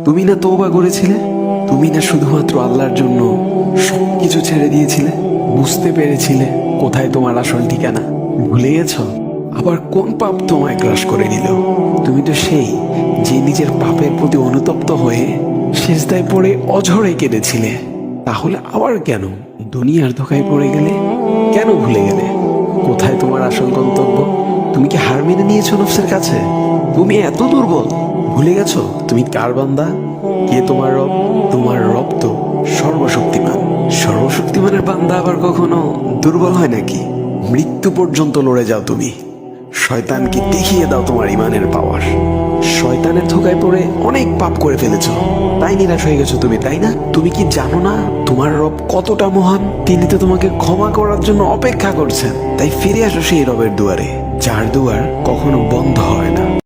তুমি না তওবা করেছিলে? তুমি না শুধুমাত্র আল্লাহর জন্য সবকিছু ছেড়ে দিয়েছিলে? বুঝতে পেরেছিলে কোথায় তোমার আসল ঠিকানা? ভুলে গেছো? আবার কোন পাপ তোমায় গ্রাস করে নিল? তুমি তো সেই যে নিজের পাপের প্রতি অনুতপ্ত হয়ে সিজদায় পড়ে অঝরে কেঁদেছিলে। তাহলে আবার কেন দুনিয়ার ধোকায় পড়ে গেলে? কেন ভুলে গেলে কোথায় তোমার আসল গন্তব্য? তুমি কি হার মেনে নিয়েছো নফসের কাছে? তুমি এত দুর্বল, ভুলে গেছো তুমি কার বান্দা? কে তোমার রব? তোমার রব তো সর্বশক্তিমান। সর্বশক্তিমানের বান্দা আবার কখনো দুর্বল হয় নাকি? মৃত্যু পর্যন্ত লড়ে যাও তুমি। শয়তানকে দেখিয়ে দাও তোমার ইমানের পাওয়ার। শয়তানের ধোকায় পড়ে অনেক পাপ করে ফেলেছো, তাই নিরাশ হয়ে গেছো তুমি, তাই না? তুমি কি জানো না তোমার রব কতটা মহান? তিনি তো তোমাকে ক্ষমা করার জন্য অপেক্ষা করছেন। তাই ফিরে আসো সেই রবের দুয়ারে, যার দুয়ার কখনো বন্ধ হয় না।